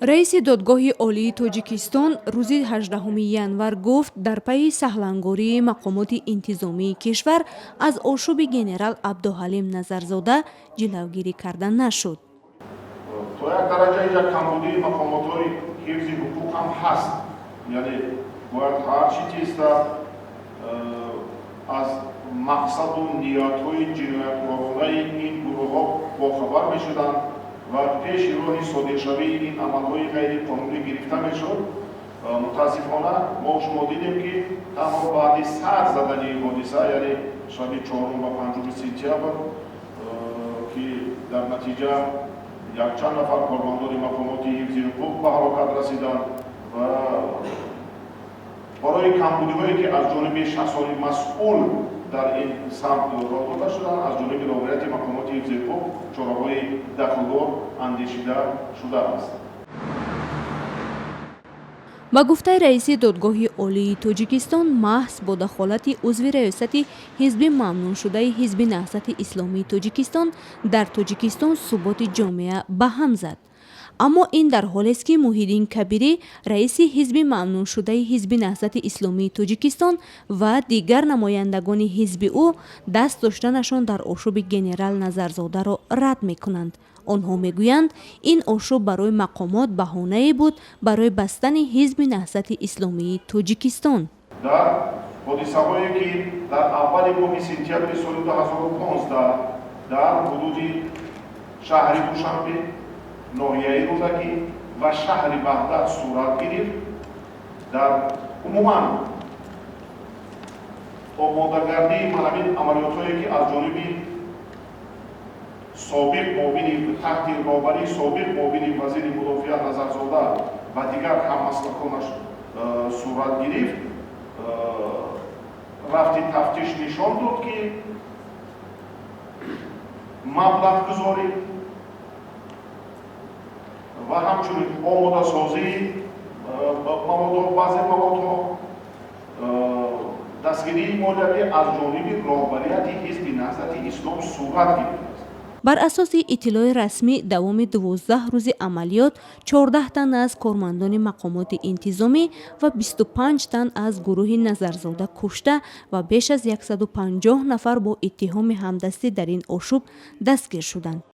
раиси додгоҳи олии тоҷикистон рӯзи 18 январ гуфт дар пайи саҳлангории мақомоти интизомии кишвар аз ошуби генерал абдуҳалим назарзода ҷилавгирӣ карда нашуд. То як дараҷаи як камбудии мақомотҳои ҳифзи ҳуқуқ ҳам ҳаст, яъне бояд ҳар чӣ тиста аз мақсаду ниятҳои ҷинояткоронаи ин гурӯҳҳо бохабар мешуданд ва пеши роҳи содиқшавии ин амалҳои ғайриқонунӣ гирифта мешуд. мутаассифона мо шумо дидем ки танҳо баъди сар задани ҳодиса, яъне шаби 4 ва 5 сентябр ки дар натиҷа якчанд нафар кормандони мақомоти ҳифзи ҳуқуқ ба ҳалокат расиданд ва барои камбудиҳое ки аз ҷониби шахсони масъул дар ин самт роҳ дода шуданд, аз ҷониби роҳбарияти мақомоти ҳифзи ҳуқуқ чораҳои дахлдор андешида шудааст. ба гуфтаи раиси додгоҳи олии тоҷикистон, маҳз бо дахолати узви раёсати ҳизби мамнӯъшудаи ҳизби наҳзати исломии тоҷикистон дар тоҷикистон суботи ҷомеа ба ҳам зад. аммо ин дар ҳолест ки муҳиддин кабирӣ раиси ҳизби мамнӯъшудаи ҳизби наҳзати исломии тоҷикистон ва дигар намояндагони ҳизби ӯ даст доштанашон дар ошуби генерал Назарзодаро рад мекунанд. онҳо мегӯянд ин ошуб барои мақомот баҳонае буд барои бастани ҳизби наҳзати исломии тоҷикистон. дар ҳодисаҳое ки дар аввали моҳи сентябри соли 2015 дар ҳудуди шаҳри душанбе, ноҳияи рӯдагӣ ва шаҳри баҳдад сурат гирифт, дар умуман омодагардии ҳамин амалиётҳое ки аз ҷониби собиқ муовини таҳти роҳбарии собиқ муовини вазири мудофиа Назарзода ва дигар ҳаммаслаконаш сурат гирифт, рафти тафтиш нишон дод ки маблағгузорӣ ва ҳамчунин омодасозии баъзе маводҳо, дастгирии молиявӣ аз ҷониби роҳбарияти ҳизби наҳзати ислом сурат гирифт. бар асоси иттилои расмӣ давоми 12 рӯзи амалиёт 14 тан аз кормандони мақомоти интизомӣ ва 25 тан аз гурӯҳи Назарзода кушта ва беш аз 150 нафар бо иттиҳоми ҳамдастӣ дар ин ошуб дастгир шуданд.